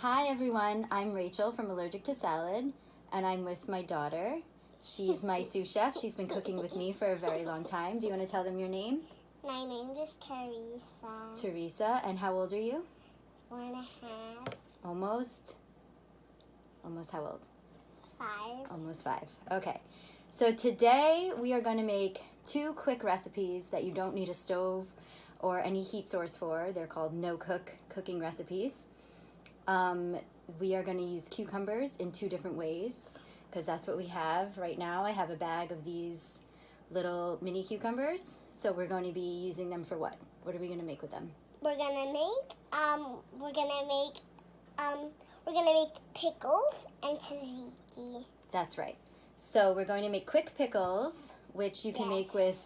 Hi everyone, I'm Rachel from Allergic to Salad, and I'm with my daughter. She's my sous chef. She's been cooking with me for a very long time. Do you want to tell them your name? My name is Teresa. Teresa, and how old are you? 4.5. Almost how old? 5. Almost 5. Okay. So today we are going to make 2 quick recipes that you don't need a stove or any heat source for. They're called no-cook cooking recipes. We are going to use cucumbers in 2 different ways because that's what we have right now. I have a bag of these little mini cucumbers. So we're going to be using them for what? What are we going to make with them? We're gonna make pickles and tzatziki. That's right. So we're going to make quick pickles, which you can make with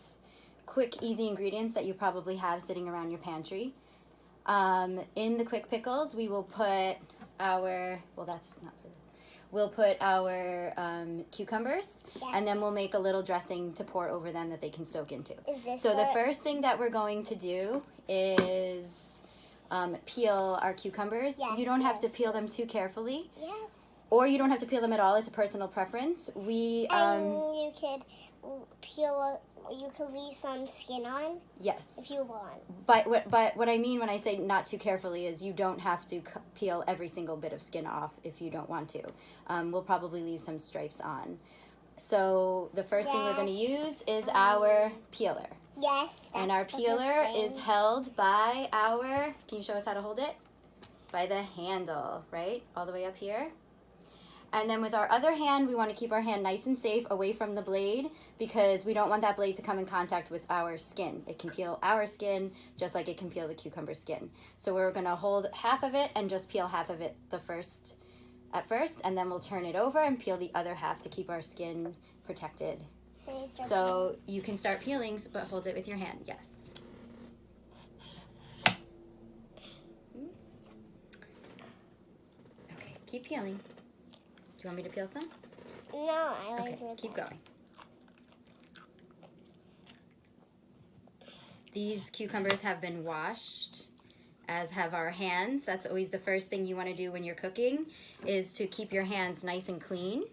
quick, easy ingredients that you probably have sitting around your pantry. In the quick pickles, we will put our, we'll put our cucumbers, and then we'll make a little dressing to pour over them that they can soak into. So the first thing that we're going to do is peel our cucumbers. You don't have to peel them too carefully. Or you don't have to peel them at all. It's a personal preference. You could peel. You could leave some skin on. Yes. If you want. But what I mean when I say not too carefully is you don't have to peel every single bit of skin off if you don't want to. We'll probably leave some stripes on. So the first thing we're going to use is our peeler. Yes. And our peeler is held by our, can you show us how to hold it? By the handle, right? All the way up here. And then with our other hand, we want to keep our hand nice and safe away from the blade because we don't want that blade to come in contact with our skin. It can peel our skin just like it can peel the cucumber skin. So we're going to hold half of it and just peel half of it at first, and then we'll turn it over and peel the other half to keep our skin protected. So you can start peeling, but hold it with your hand. Yes. Okay, keep peeling. Do you want me to peel some? No, I like it. Okay, keep going. These cucumbers have been washed, as have our hands. That's always the first thing you want to do when you're cooking, is to keep your hands nice and clean.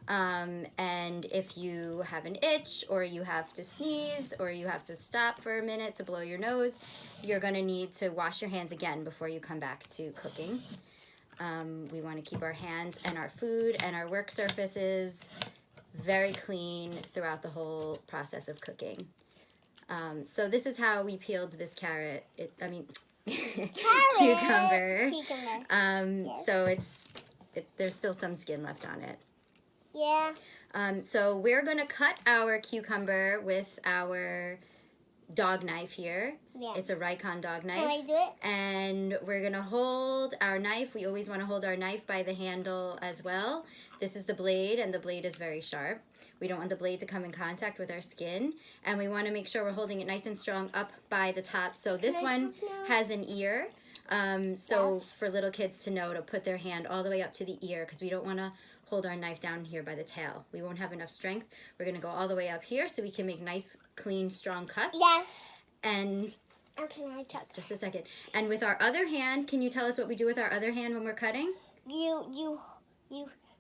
And if you have an itch, or you have to sneeze, or you have to stop for a minute to blow your nose, you're going to need to wash your hands again before you come back to cooking. We want to keep our hands and our food and our work surfaces very clean throughout the whole process of cooking. So this is how we peeled this cucumber. So there's still some skin left on it. Yeah. So we're going to cut our cucumber with our dog knife here. Yeah. It's a Rikon dog knife. Can I do it? And we're going to hold our knife. We always want to hold our knife by the handle as well. This is the blade, and the blade is very sharp. We don't want the blade to come in contact with our skin. And we want to make sure we're holding it nice and strong up by the top. So this one has an ear. For little kids to know to put their hand all the way up to the ear, because we don't want to hold our knife down here by the tail. We won't have enough strength. We're going to go all the way up here so we can make nice, clean, strong cuts. Yes. And can I talk? Just a second. And with our other hand, can you tell us what we do with our other hand when we're cutting? You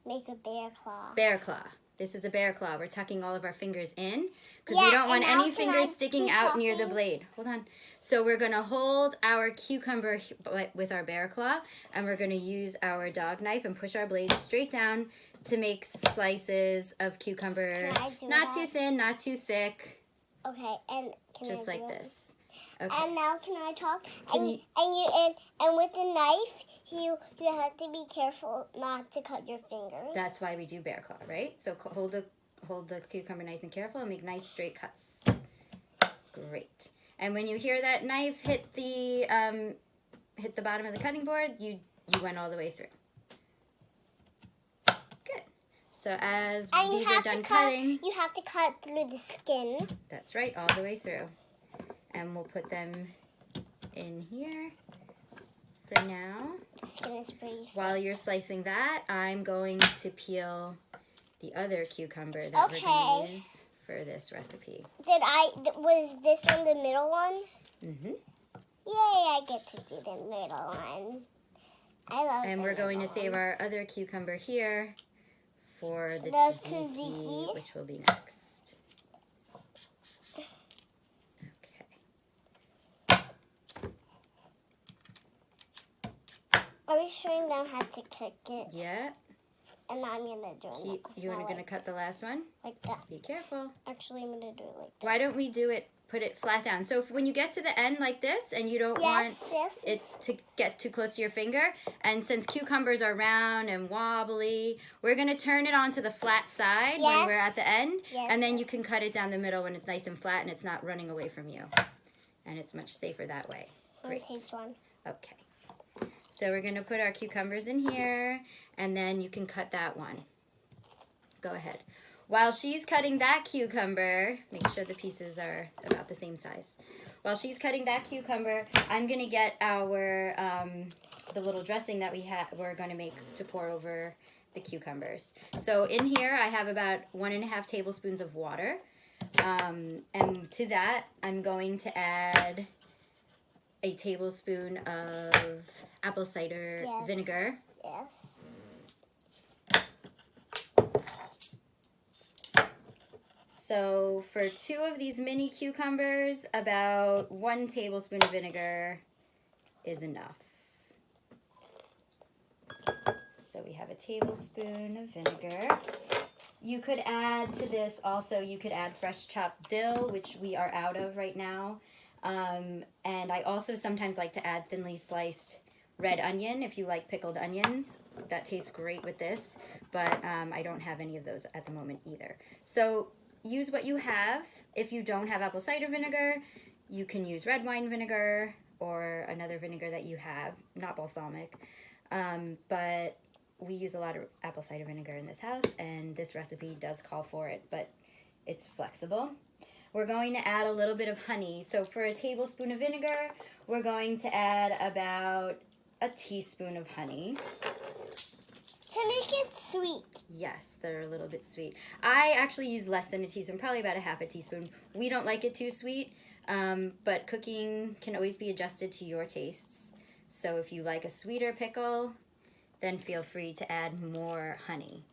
make a bear claw. Bear claw. This is a bear claw. We're tucking all of our fingers in because we don't want any fingers sticking out near the blade. Hold on. So we're going to hold our cucumber with our bear claw, and we're going to use our dog knife and push our blades straight down to make slices of cucumber. Not too thin, not too thick. Okay, and just like this. Okay. And now can I talk? And with the knife, you have to be careful not to cut your fingers. That's why we do bear claw, right? So hold the cucumber nice and careful and make nice straight cuts. Great. And when you hear that knife hit the bottom of the cutting board, you went all the way through. Good. So as these are done cutting, you have to cut through the skin. That's right, all the way through. And we'll put them in here for now. The skin is pretty thick. While you're slicing that, I'm going to peel the other cucumber that we're going to use for this recipe. Was this one the middle one? Mm-hmm. Yay, I get to do the middle one. I love And we're going to save our other cucumber here for the tzatziki. tzatziki, which will be next. Okay. Are we showing them how to cook it? Yeah. And now I'm gonna do it. You are going to cut the last one? Like that. Be careful. Actually, I'm gonna do it like this. Why don't we do it, put it flat down? So when you get to the end like this and you don't want it to get too close to your finger, and since cucumbers are round and wobbly, we're going to turn it onto the flat side when we're at the end, and then you can cut it down the middle when it's nice and flat and it's not running away from you. And it's much safer that way. Great. Taste one. Okay. So we're going to put our cucumbers in here, and then you can cut that one. Go ahead. While she's cutting that cucumber, make sure the pieces are about the same size. While she's cutting that cucumber, I'm going to get our, the little dressing that we're going to make to pour over the cucumbers. So in here, I have about 1.5 tablespoons of water. And to that, I'm going to add a tablespoon of apple cider vinegar. Yes. So for 2 of these mini cucumbers, about 1 tablespoon of vinegar is enough. So we have a tablespoon of vinegar. You could add to this also, you could add fresh chopped dill, which we are out of right now. And I also sometimes like to add thinly sliced red onion if you like pickled onions. That tastes great with this, but I don't have any of those at the moment either. So use what you have. If you don't have apple cider vinegar, you can use red wine vinegar or another vinegar that you have, not balsamic. But we use a lot of apple cider vinegar in this house, and this recipe does call for it, but it's flexible. We're going to add a little bit of honey. So for a tablespoon of vinegar, we're going to add about a teaspoon of honey. To make it sweet. Yes, they're a little bit sweet. I actually use less than a teaspoon, probably about 1/2 teaspoon. We don't like it too sweet, but cooking can always be adjusted to your tastes. So if you like a sweeter pickle, then feel free to add more honey.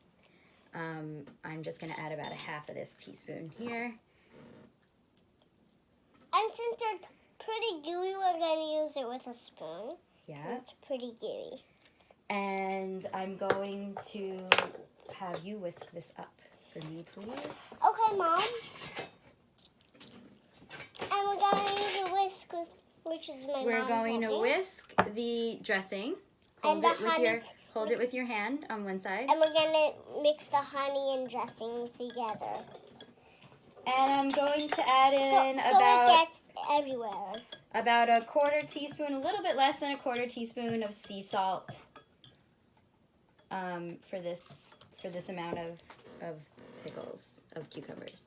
I'm just going to add about 1/2 of this teaspoon here. And since it's pretty gooey, we're going to use it with a spoon. Yeah. It's pretty gooey. And I'm going to have you whisk this up for me, please. Okay, Mom. And we're going to use a whisk, which is my We're going to whisk the dressing. Hold it with your hand on one side. And we're going to mix the honey and dressing together. And I'm going to add in so it gets everywhere. About 1/4 teaspoon, a little bit less than 1/4 teaspoon of sea salt for this amount of pickles, of cucumbers.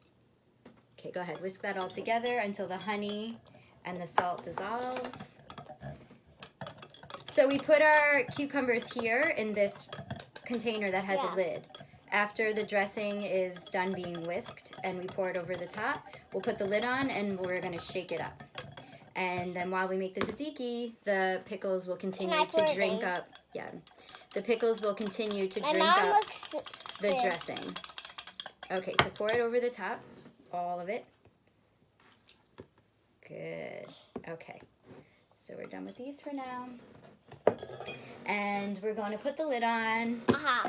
Okay, go ahead. Whisk that all together until the honey and the salt dissolves. So we put our cucumbers here in this container that has a lid. After the dressing is done being whisked and we pour it over the top, we'll put the lid on and we're going to shake it up. And then while we make the tzatziki, the pickles will continue to drink up. Yeah, the pickles will continue to drink up the dressing. Okay, so pour it over the top, all of it. Good. Okay, so we're done with these for now. And we're going to put the lid on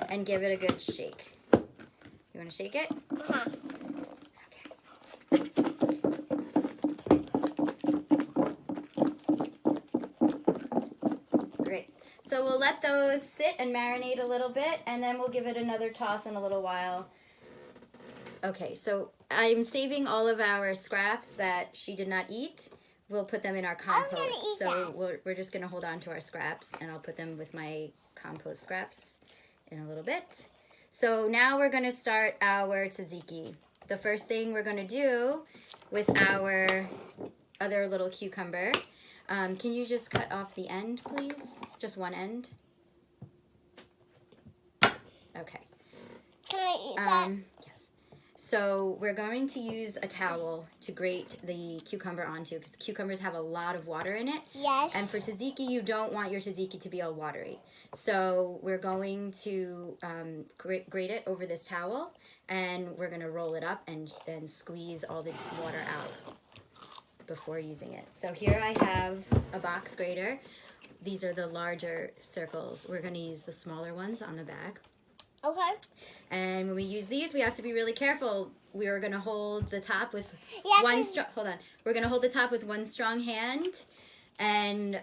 and give it a good shake. You want to shake it? Okay. Great. So we'll let those sit and marinate a little bit, and then we'll give it another toss in a little while. Okay, so I'm saving all of our scraps that she did not eat. We'll put them in our compost. So we're just going to hold on to our scraps, and I'll put them with my compost scraps in a little bit. So now we're going to start our tzatziki. The first thing we're going to do with our other little cucumber, can you just cut off the end, please? Just one end. Okay. Can I eat that? Yes. So we're going to use a towel to grate the cucumber onto, because cucumbers have a lot of water in it. Yes. And for tzatziki, you don't want your tzatziki to be all watery. So we're going to grate it over this towel, and we're going to roll it up and squeeze all the water out before using it. So here I have a box grater. These are the larger circles. We're going to use the smaller ones on the back. Okay. And when we use these, we have to be really careful. We are going to hold the top with We're going to hold the top with one strong hand and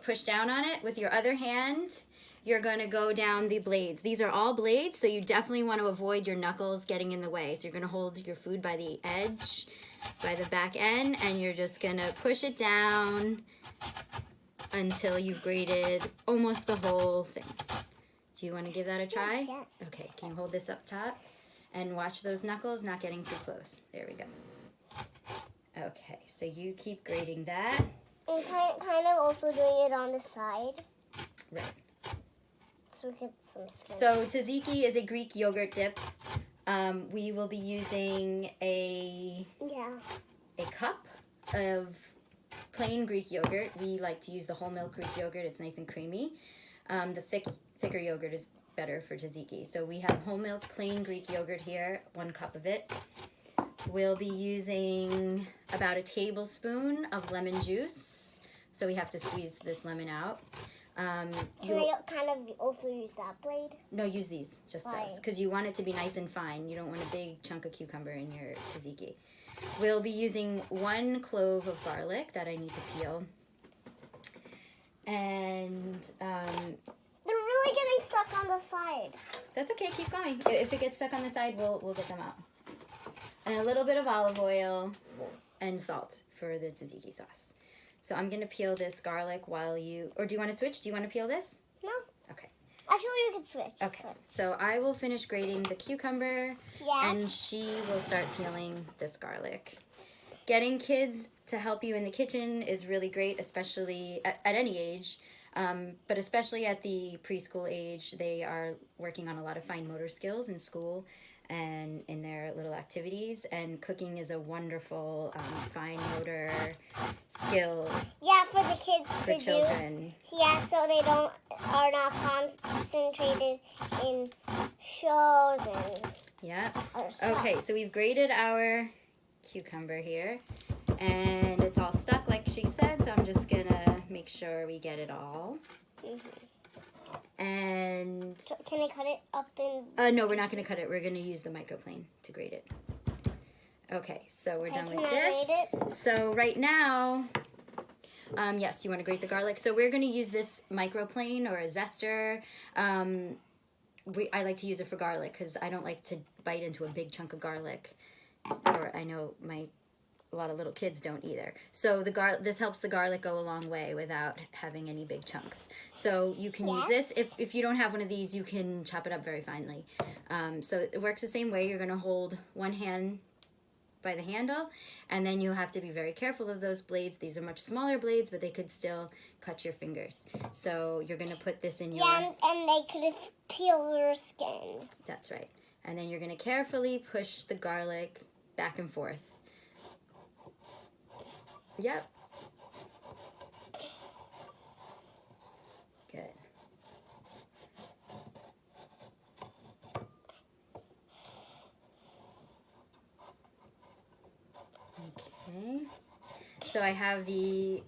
push down on it with your other hand. You're going to go down the blades. These are all blades, so you definitely want to avoid your knuckles getting in the way. So you're going to hold your food by the edge, by the back end, and you're just going to push it down until you've grated almost the whole thing. Do you want to give that a try? Yes, yes. Okay, can you hold this up top? And watch those knuckles not getting too close. There we go. Okay, so you keep grating that. And kind of also doing it on the side. Right. So we get some spin. So tzatziki is a Greek yogurt dip. We will be using a cup of plain Greek yogurt. We like to use the whole milk Greek yogurt. It's nice and creamy. The thicker yogurt is better for tzatziki. So we have whole milk plain Greek yogurt here, 1 cup of it. We'll be using about a tablespoon of lemon juice. So we have to squeeze this lemon out. Can I kind of also use that blade? No, use these, just Why? those, because you want it to be nice and fine. You don't want a big chunk of cucumber in your tzatziki. We'll be using 1 clove of garlic that I need to peel. And they're really getting stuck on the side. that's okay, keep going. If it gets stuck on the side, we'll get them out. And a little bit of olive oil and salt for the tzatziki sauce. So I'm going to peel this garlic while you... Or do you want to switch? Do you want to peel this? No. Okay. Actually, we can switch. Okay. So I will finish grating the cucumber. Yeah. And she will start peeling this garlic. Getting kids to help you in the kitchen is really great, especially at any age. But especially at the preschool age, they are working on a lot of fine motor skills in school and in their little activities, and cooking is a wonderful fine motor skill Yeah, for the kids for to children. do. Yeah, so they are not concentrated in shows and Yeah. other stuff. Okay, so we've grated our cucumber here, and it's all stuck like she said, so I'm just gonna make sure we get it all. And So can I cut it up in? no, we're not going to cut it. We're going to use the microplane to grate it. Okay, so we're done Can with I this. grate it? So right now, yes, you want to grate the garlic. So we're going to use this microplane or a zester. I like to use it for garlic because I don't like to bite into a big chunk of garlic. Or I know a lot of little kids don't either. So this helps the garlic go a long way without having any big chunks. So you can use this. If you don't have one of these, you can chop it up very finely. So it works the same way. You're going to hold one hand by the handle, and then you have to be very careful of those blades. These are much smaller blades, but they could still cut your fingers. So you're going to put this in your... Yeah, and they could peel your skin. That's right. And then you're going to carefully push the garlic back and forth. Yep. Good. Okay. So I have the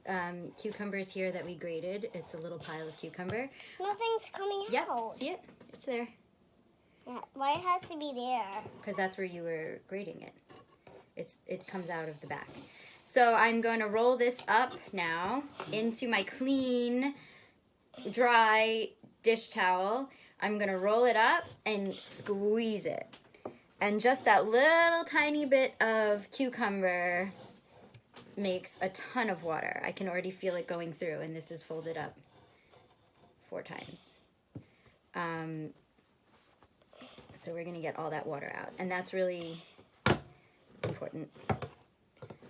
cucumbers here that we grated. It's a little pile of cucumber. Nothing's coming Yep. out. See it? It's there. Yeah, why it has to be there? Because that's where you were grating it. It comes out of the back. So I'm going to roll this up now into my clean, dry dish towel. I'm going to roll it up and squeeze it. And just that little tiny bit of cucumber makes a ton of water. I can already feel it going through, and this is folded up 4 times. So we're going to get all that water out. And that's really important.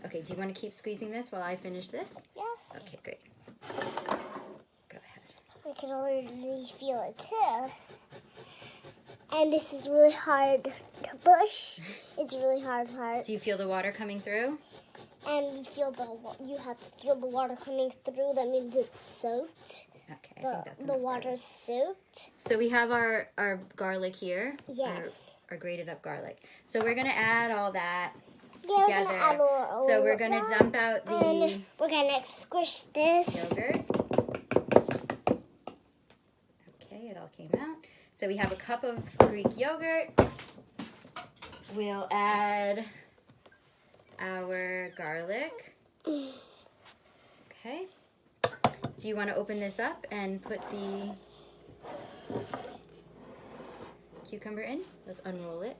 Okay, do you want to keep squeezing this while I finish this? Yes. Okay, great. Go ahead. I can already feel it too. And this is really hard to push. It's really hard part. Do you feel the water coming through? And you have to feel the water coming through. That means it's soaked. Okay, I think that's The enough water's soaked. So we have our garlic here. Yes. Our grated up garlic. So we're gonna add all that Yeah, together. we're gonna add all So we're gonna dump out the and we're gonna squish this. yogurt. Okay, it all came out. So we have a cup of Greek yogurt. We'll add our garlic. Okay. Do you want to open this up and put the cucumber in? Let's unroll it.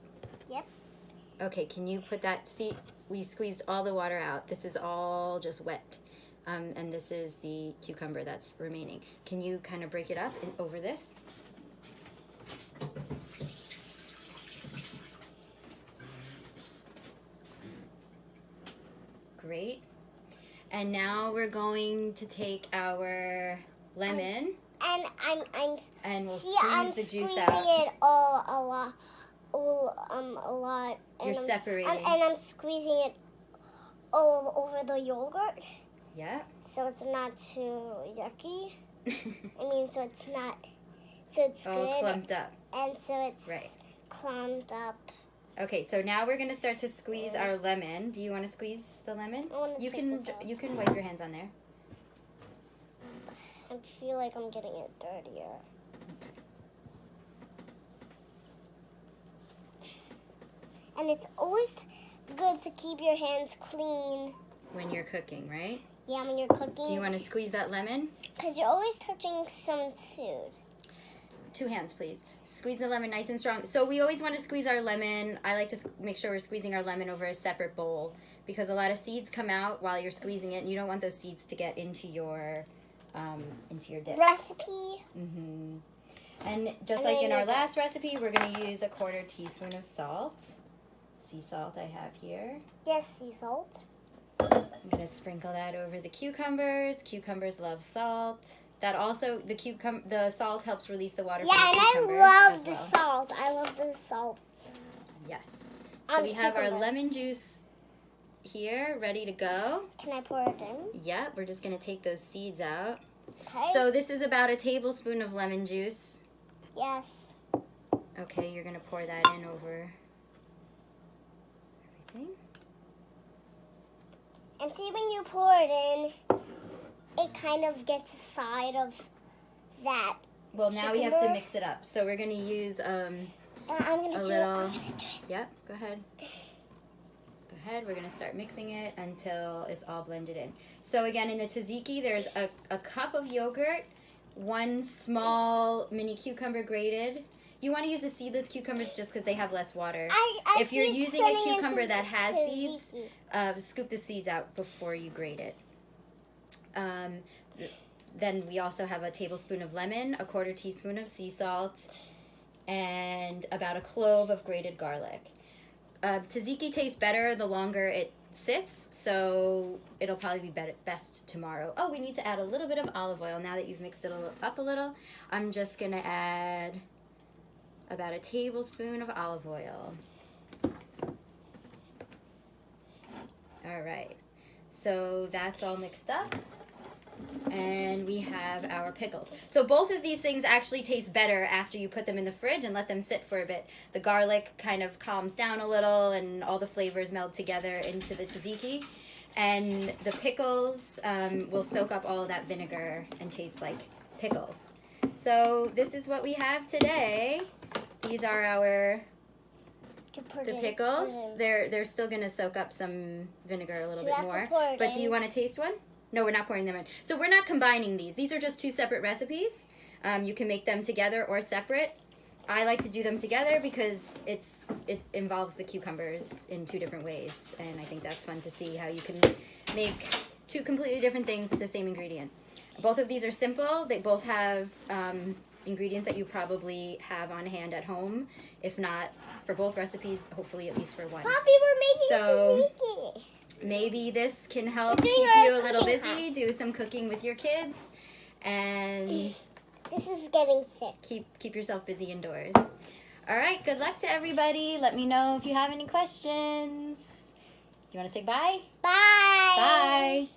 Yep. Okay, can you put that, see, we squeezed all the water out. This is all just wet. And this is the cucumber that's remaining. Can you kind of break it up over this? Great. And now we're going to take our lemon And we'll I'm squeeze the juice squeezing out. it a lot. You're separating. And I'm squeezing it all over the yogurt, Yeah. so it's not too yucky. I mean, so it's All good, clumped up. and so it's Right. clumped up. Okay, so now we're gonna start to squeeze our lemon. Do you want to squeeze the lemon? I wanna You take can this out. you can wipe your hands on there. I feel like I'm getting it dirtier. And it's always good to keep your hands clean. When you're cooking, right? Yeah, when you're cooking. Do you want to squeeze that lemon? Because you're always touching someone's food. 2 hands, please. Squeeze the lemon nice and strong. So we always want to squeeze our lemon. I like to make sure we're squeezing our lemon over a separate bowl because a lot of seeds come out while you're squeezing it, and you don't want those seeds to get into your dip. Recipe. Mm-hmm. And just And like then in our you're last recipe, we're going to use a 1/4 teaspoon of salt. Sea salt I have here. Yes, sea salt. I'm going to sprinkle that over the cucumbers. Cucumbers love salt. That also, the salt helps release the water Yeah, from the and cucumbers I love as the well. salt. I love the salt. Yes. So we have our cucumbers. lemon juice here, ready to go. Can I pour it in? Yep, we're just going to take those seeds out. Okay. So this is about a tablespoon of lemon juice. Yes. Okay, you're going to pour that in over everything. And see, when you pour it in, it kind of gets a side of that. Well, now we have to Cucumber. mix it up. So we're going to use I'm gonna a do little. it. I'm gonna do it. Yep, go ahead. Go ahead. We're going to start mixing it until it's all blended in. So again, in the tzatziki, there's a cup of yogurt, 1 small mini cucumber grated. You want to use the seedless cucumbers just because they have less water. I If you're see it's using a turning cucumber into that has seeds, tzatziki. scoop the seeds out before you grate it. Then we also have a tablespoon of lemon, a 1/4 teaspoon of sea salt, and about a clove of grated garlic. Tzatziki tastes better the longer it sits, so it'll probably be best tomorrow. Oh, we need to add a little bit of olive oil. Now that you've mixed it up a little, I'm just going to add about a tablespoon of olive oil. All right, so that's all mixed up. And we have our pickles. So both of these things actually taste better after you put them in the fridge and let them sit for a bit. The garlic kind of calms down a little and all the flavors meld together into the tzatziki. And the pickles will soak up all of that vinegar and taste like pickles. So this is what we have today. These are the pickles. They're still going to soak up some vinegar a little bit more. But do you want to taste one? No, we're not pouring them in. So we're not combining these. These are just 2 separate recipes. You can make them together or separate. I like to do them together because it involves the cucumbers in 2 different ways. And I think that's fun to see how you can make 2 completely different things with the same ingredient. Both of these are simple. They both have ingredients that you probably have on hand at home. If not for both recipes, hopefully at least for one. Poppy, we're making tzatziki. Maybe this can help keep doing you our a little cooking busy, class. do some cooking with your kids, and This is getting thick. keep yourself busy indoors. All right, good luck to everybody. Let me know if you have any questions. You want to say bye? Bye. Bye.